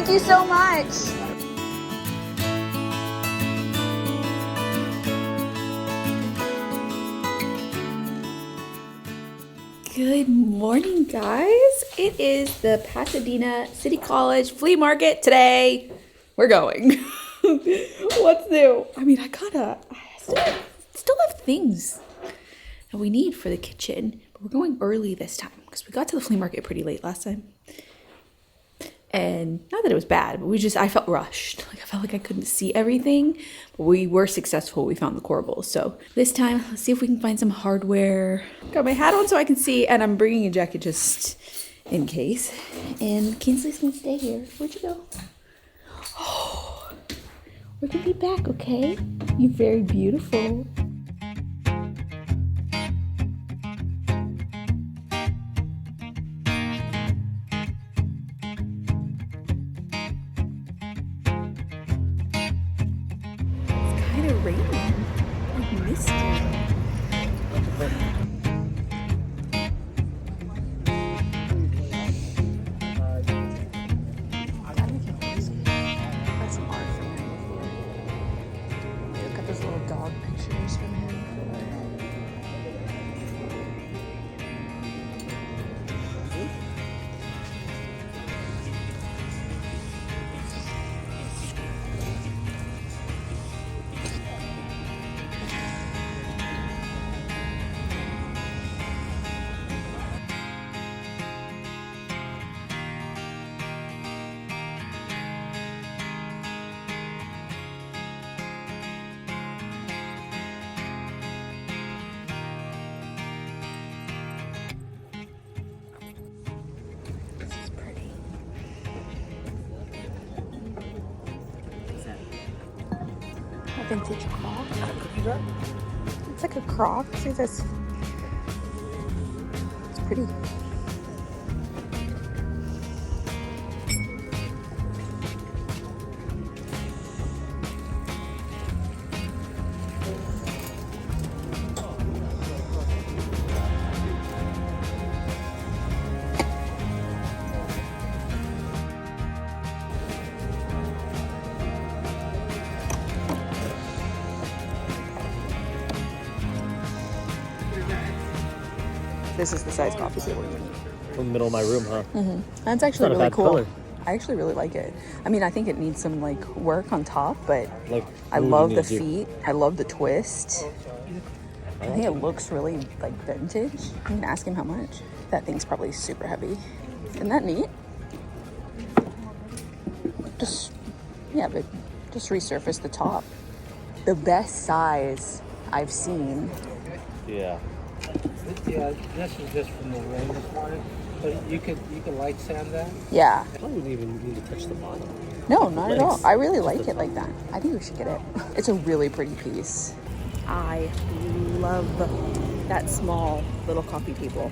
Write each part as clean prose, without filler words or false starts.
Thank you so much. Good morning, guys. It is the Pasadena City College Flea Market today. We're going. What's new? I mean, I still have things that we need for the kitchen, but we're going early this time because we got to the flea market pretty late last time. And not that it was bad, but I felt rushed. Like I felt like I couldn't see everything, but we were successful. We found the corables. So this time, let's see if we can find some hardware. Got my hat on so I can see, and I'm bringing a jacket just in case. And Kinsley's gonna stay here. Where'd you go? Oh, we're gonna be back, okay? You're very beautiful. Raining, like misty. That's some art from him before. Look at those little dog pictures from him before. Vintage croc. It's like a croc. See this? It's pretty. This is the size coffee table you need. In the middle of my room, huh? Mm-hmm. That's actually really cool. Color. I actually really like it. I mean, I think it needs some like work on top, but like, I love the feet. I love the twist. I think it looks really like vintage. I'm gonna ask him how much. That thing's probably super heavy. Isn't that neat? But just resurface the top. The best size I've seen. Yeah. Yeah, this is just from the rain this morning, but you could light sand that. Yeah. I wouldn't even need to touch the bottom. No, not at all. I really like it like that. I think we should get it. It's a really pretty piece. I love that small little coffee table.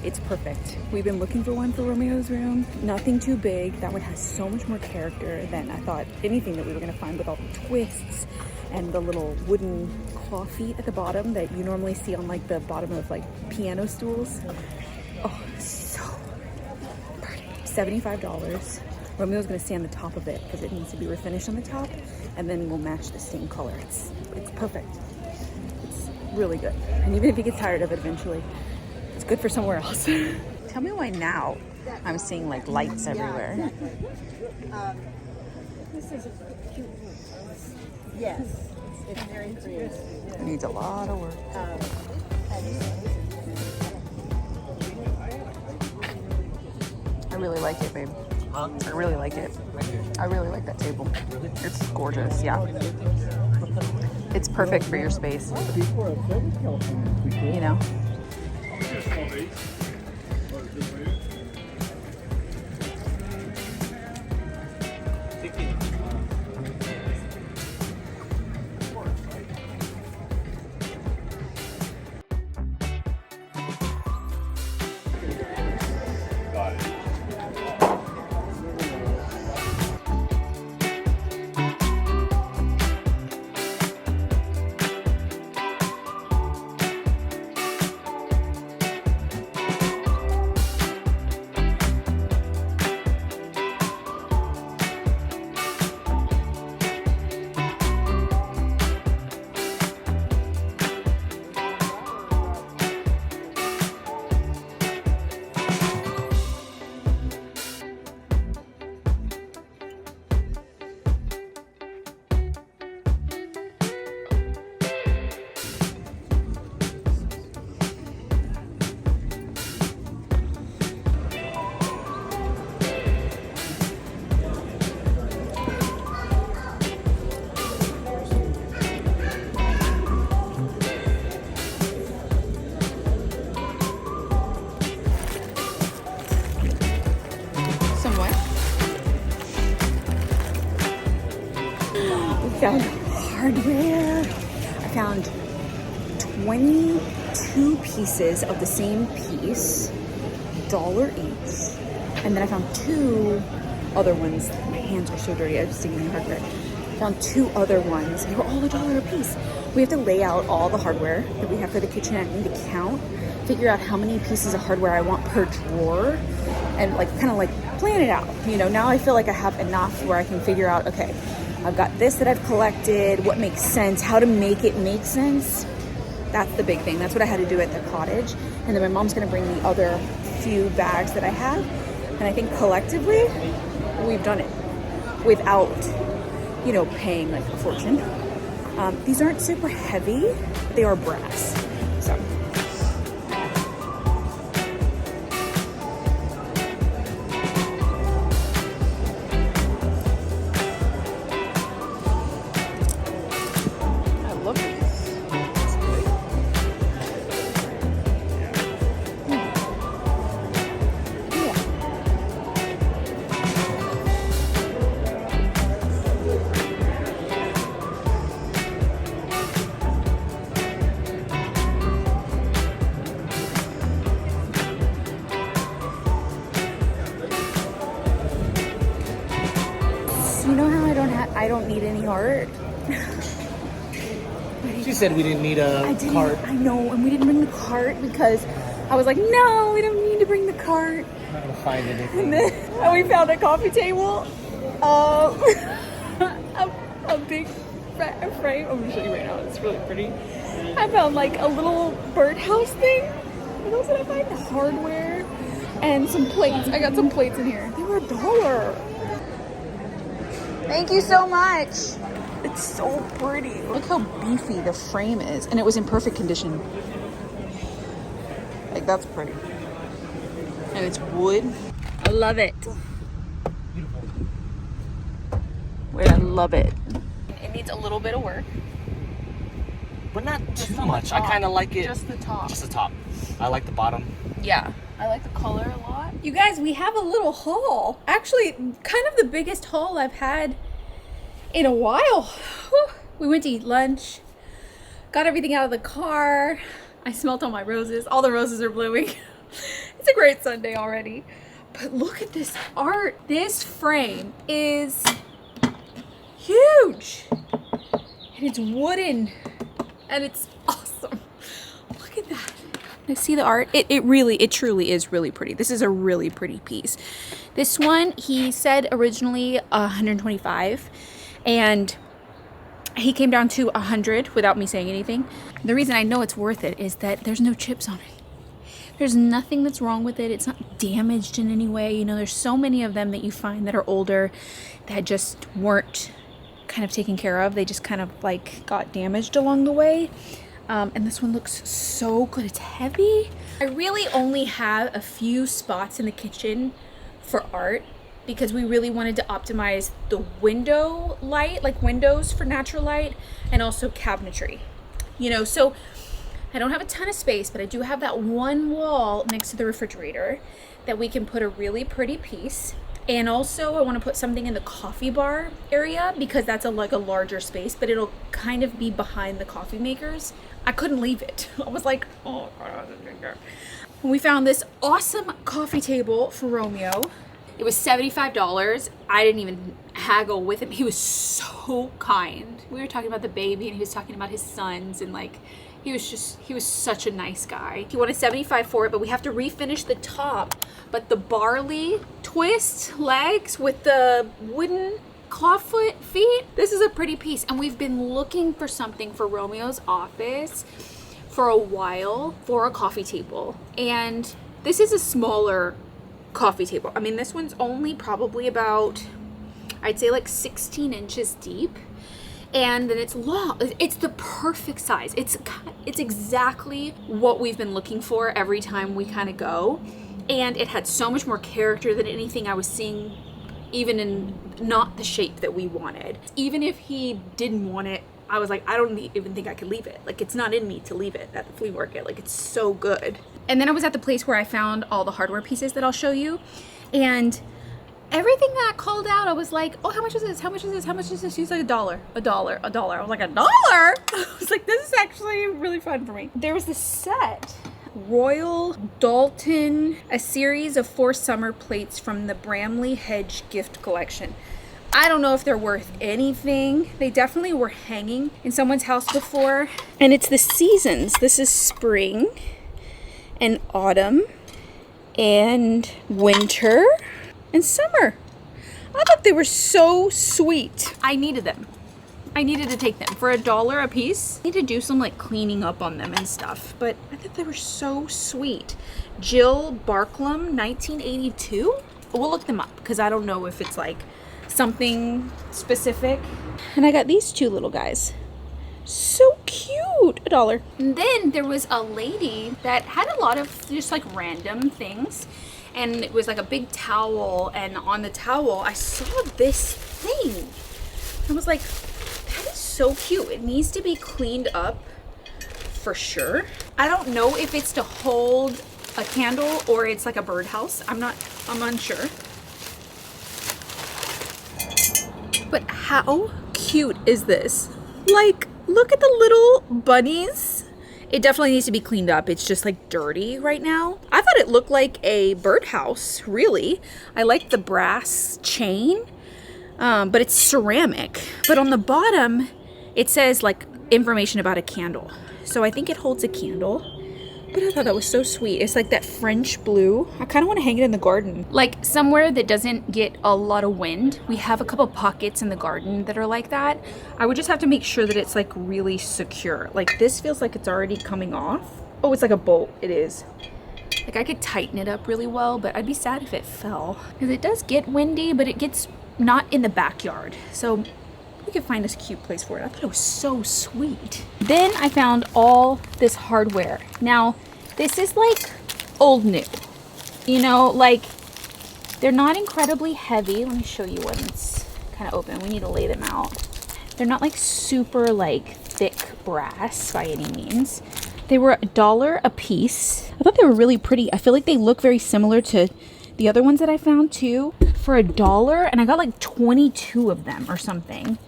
It's perfect. We've been looking for one for Romeo's room. Nothing too big. That one has so much more character than I thought anything that we were gonna find, with all the twists and the little wooden claw feet at the bottom that you normally see on like the bottom of like piano stools. Oh, so pretty. $75. Romeo's gonna stay on the top of it because it needs to be refinished on the top, and then we'll match the same color. It's perfect. It's really good. And even if he gets tired of it eventually, it's good for somewhere else. Tell me why now I'm seeing like lights everywhere. This is a cute room. Yes, it's very creative. It needs a lot of work. I really like it, babe. I really like it. I really like that table. It's gorgeous, yeah. It's perfect for your space. You know? found hardware. I found 22 pieces of the same piece, $1 each. And then I found 2 other ones. My hands are so dirty, I was digging in the hardware. Found 2 other ones. They were all $1 a piece. We have to lay out all the hardware that we have for the kitchen. I need to count, figure out how many pieces of hardware I want per drawer, and like kind of like plan it out. You know, now I feel like I have enough where I can figure out, okay, I've got this that I've collected, what makes sense, how to make it make sense. That's the big thing. That's what I had to do at the cottage. And then my mom's gonna bring the other few bags that I have. And I think collectively, we've done it without, you know, paying like a fortune. These aren't super heavy, but they are brass. So. I love these. Yeah. You know how I don't need any art? She said we didn't need a cart. I know, and we didn't bring the cart because I was like, no, we don't need to bring the cart. I'm not gonna find anything. And then we found a coffee table, a big frame. I'm gonna show you right now. It's really pretty. I found like a little birdhouse thing. What else did I find? Hardware and some plates. I got some plates in here. They were $1. Thank you so much. It's so pretty. Look how beefy the frame is. And it was in perfect condition. Like, that's pretty. And it's wood. I love it. Wait, I love it. It needs a little bit of work. But not too much. I kind of like it. Just the top. Just the top. I like the bottom. Yeah. I like the color a lot. You guys, we have a little haul. Actually, kind of the biggest haul I've had in a while. Whew. We went to eat lunch, got everything out of the car. I smelt all my roses. All the roses are blooming. It's a great Sunday already. But look at this art. This frame is huge. And it's wooden. And it's awesome. Look at that. I see the art. It truly is really pretty. This is a really pretty piece. This one, he said originally 125, and he came down to 100 without me saying anything. The reason I know it's worth it is that there's no chips on it. There's nothing that's wrong with it. It's not damaged in any way. You know, there's so many of them that you find that are older that just weren't kind of taken care of. They just kind of like got damaged along the way. And this one looks so good. It's heavy. I really only have a few spots in the kitchen for art because we really wanted to optimize the window light, like windows for natural light, and also cabinetry. You know, so I don't have a ton of space, but I do have that one wall next to the refrigerator that we can put a really pretty piece. And also I want to put something in the coffee bar area because that's like a larger space, but it'll kind of be behind the coffee makers. I couldn't leave it. I was like, oh God. We found this awesome coffee table for Romeo. It was $75. I didn't even haggle with him. He was so kind. We were talking about the baby and he was talking about his sons, and like he was such a nice guy. He wanted $75 for it, but we have to refinish the top. But the barley twist legs with the wooden clawfoot feet, this is a pretty piece. And we've been looking for something for Romeo's office for a while for a coffee table. And this is a smaller coffee table. I mean, this one's only probably about, I'd say like 16 inches deep. And then it's long. It's the perfect size. It's exactly what we've been looking for every time we kind of go. And it had so much more character than anything I was seeing, even in not the shape that we wanted. Even if he didn't want it, I was like, I don't even think I could leave it. Like, it's not in me to leave it at the flea market. Like, it's so good. And then I was at the place where I found all the hardware pieces that I'll show you. And everything that called out, I was like, oh, how much is this? How much is this? How much is this? She's like, $1. $1. $1. I was like, $1? I was like, this is actually really fun for me. There was this set, Royal Dalton, a series of 4 summer plates from the Bramley Hedge gift collection. I don't know if they're worth anything. They definitely were hanging in someone's house before. And it's the seasons. This is spring and autumn and winter and summer. I thought they were so sweet. I needed them. I needed to take them for $1 a piece. I need to do some like cleaning up on them and stuff, but I thought they were so sweet. Jill Barklam, 1982. We'll look them up because I don't know if it's like something specific. And I got these 2 little guys. So cute. $1. And then there was a lady that had a lot of just like random things. And it was like a big towel, and on the towel I saw this thing. I was like, that is so cute. It needs to be cleaned up for sure. I don't know if it's to hold a candle or it's like a birdhouse. I'm unsure. But how cute is this? Like, look at the little bunnies. It definitely needs to be cleaned up. It's just like dirty right now. I thought it looked like a birdhouse, really. I like the brass chain, but it's ceramic. But on the bottom, it says like information about a candle. So I think it holds a candle. But I thought that was so sweet. It's like that French blue. I kind of want to hang it in the garden. Like somewhere that doesn't get a lot of wind. We have a couple pockets in the garden that are like that. I would just have to make sure that it's like really secure. Like this feels like it's already coming off. Oh, it's like a bolt. It is. Like I could tighten it up really well, but I'd be sad if it fell. Because it does get windy, but it gets not in the backyard. So we could find this cute place for it. I thought it was so sweet. Then I found all this hardware. Now, this is like old new. You know, like they're not incredibly heavy. Let me show you when it's kind of open. We need to lay them out. They're not like super like thick brass by any means. They were $1 a piece. I thought they were really pretty. I feel like they look very similar to the other ones that I found too. For $1, and I got like 22 of them or something.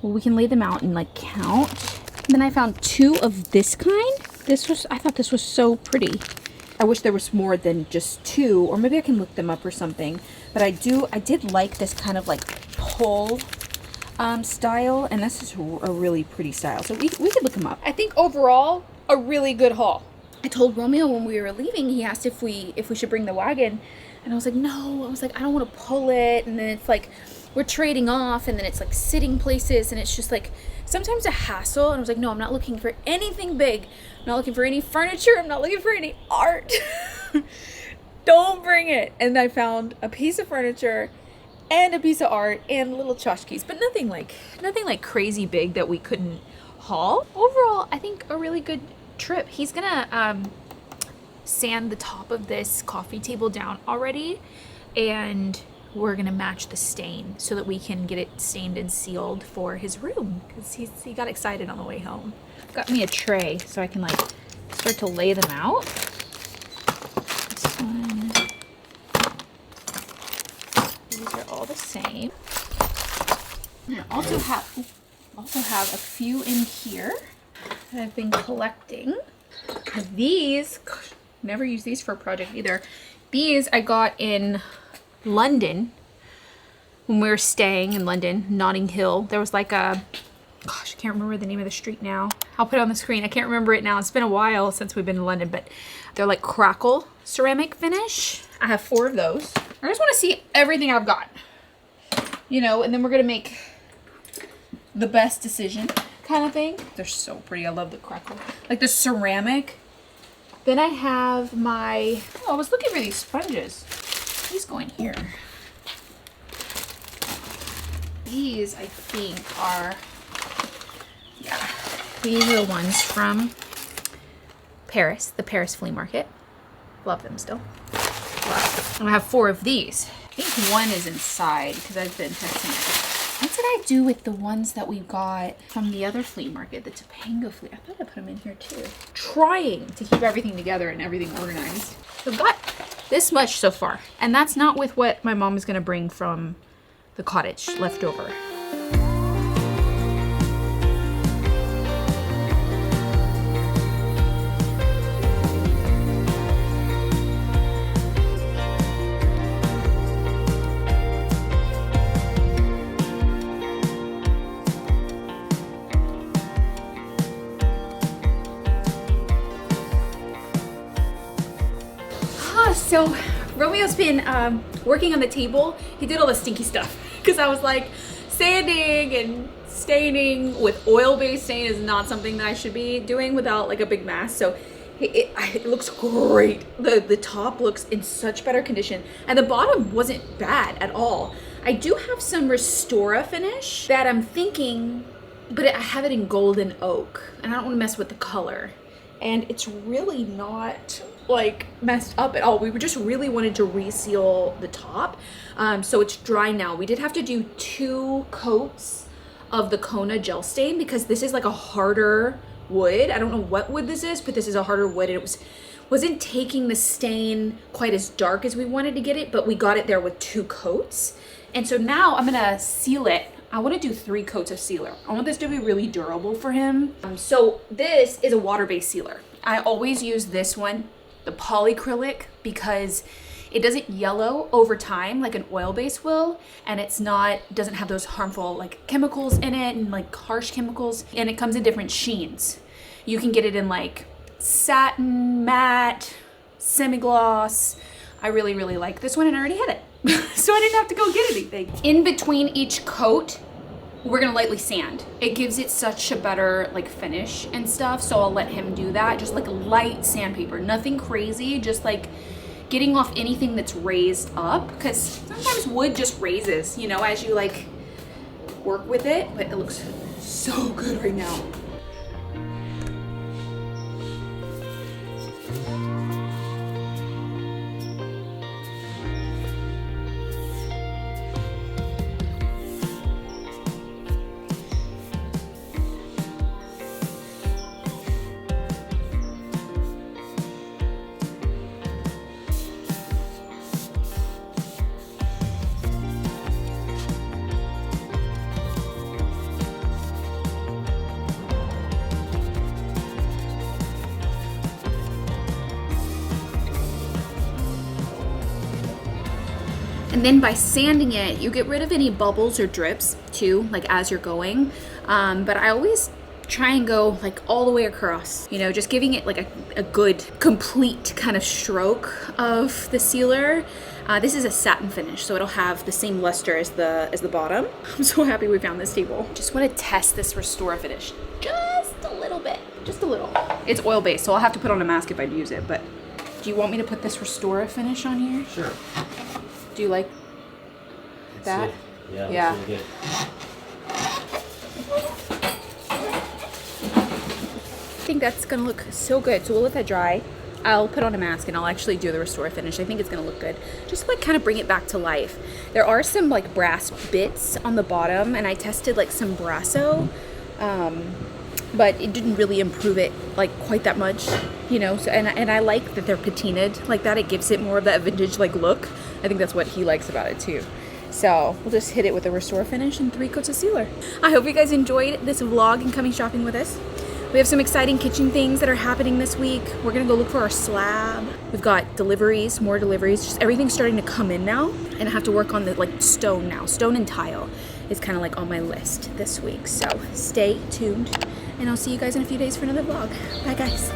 Well, we can lay them out and like count. Then I found 2 of this kind. I thought this was so pretty. I wish there was more than just 2, or maybe I can look them up or something. But I did like this kind of like pull style, and this is a really pretty style. So we could look them up. I think overall, a really good haul. I told Romeo when we were leaving, he asked if we should bring the wagon. And I was like, no. I was like, I don't want to pull it. And then it's like, we're trading off, and then it's like sitting places, and it's just like sometimes a hassle. And I was like, no, I'm not looking for anything big. I'm not looking for any furniture. I'm not looking for any art. Don't bring it. And I found a piece of furniture and a piece of art and little tchotchkes, but nothing like crazy big that we couldn't haul. Overall, I think a really good trip. He's gonna sand the top of this coffee table down already, and we're gonna match the stain so that we can get it stained and sealed for his room, because he got excited on the way home. Got me a tray so I can like start to lay them out. This one. These are all the same. And I also have a few in here that I've been collecting. These, gosh, never use these for a project either. These I got in London when we were staying in London, Notting Hill. There was like a, gosh, I can't remember the name of the street now. I'll put it on the screen. I can't remember it now. It's been a while since we've been in London, but they're like crackle ceramic finish. I have 4 of those. I just want to see everything I've got, you know, and then we're gonna make the best decision kind of thing. They're so pretty. I love the crackle, like the ceramic. Then I have my, oh, I was looking for these sponges. These go in here. These, I think, are, yeah, these are the ones from Paris, the Paris flea market. Love them still. And I have 4 of these. I think one is inside because I've been testing it. What did I do with the ones that we got from the other flea market, the Topanga flea? I thought I put them in here too. Trying to keep everything together and everything organized. So I've got This much so far. And that's not with what my mom is gonna bring from the cottage left over. So Romeo's been working on the table. He did all the stinky stuff because I was like, sanding and staining with oil-based stain is not something that I should be doing without like a big mass. So it looks great. The top looks in such better condition and the bottom wasn't bad at all. I do have some Restora finish that I'm thinking, but I have it in golden oak and I don't want to mess with the color. And it's really not like messed up at all. We just really wanted to reseal the top. So it's dry now. We did have to do 2 coats of the Kona gel stain because this is like a harder wood. I don't know what wood this is, but this is a harder wood. And it wasn't taking the stain quite as dark as we wanted to get it, but we got it there with 2 coats. And so now I'm gonna seal it. I want to do 3 coats of sealer. I want this to be really durable for him. So this is a water-based sealer. I always use this one, the polyacrylic, because it doesn't yellow over time like an oil-based will, and doesn't have those harmful like chemicals in it and like harsh chemicals, and it comes in different sheens. You can get it in like satin, matte, semi-gloss. I really, really like this one and I already had it. So I didn't have to go get anything. In between each coat, we're gonna lightly sand. It gives it such a better like finish and stuff, so I'll let him do that. Just like light sandpaper, nothing crazy, just like getting off anything that's raised up, because sometimes wood just raises, you know, as you like work with it, but it looks so good right now. And then by sanding it, you get rid of any bubbles or drips too, like as you're going. But I always try and go like all the way across, you know, just giving it like a good complete kind of stroke of the sealer. This is a satin finish, so it'll have the same luster as the bottom. I'm so happy we found this table. Just want to test this Restora finish just a little bit, just a little. It's oil based, so I'll have to put on a mask if I use it, but do you want me to put this Restora finish on here? Sure. Do you like that? Yeah. Yeah. Really good. I think that's gonna look so good. So we'll let that dry. I'll put on a mask and I'll actually do the Restora finish. I think it's gonna look good. Just like kind of bring it back to life. There are some like brass bits on the bottom, and I tested like some Brasso, but it didn't really improve it like quite that much, you know. So and I like that they're patinaed like that. It gives it more of that vintage like look. I think that's what he likes about it too. So we'll just hit it with a Restora finish and 3 coats of sealer. I hope you guys enjoyed this vlog and coming shopping with us. We have some exciting kitchen things that are happening this week. We're gonna go look for our slab. We've got deliveries, more deliveries. Just everything's starting to come in now, and I have to work on the like stone now. Stone and tile is kind of like on my list this week. So stay tuned, and I'll see you guys in a few days for another vlog. Bye guys.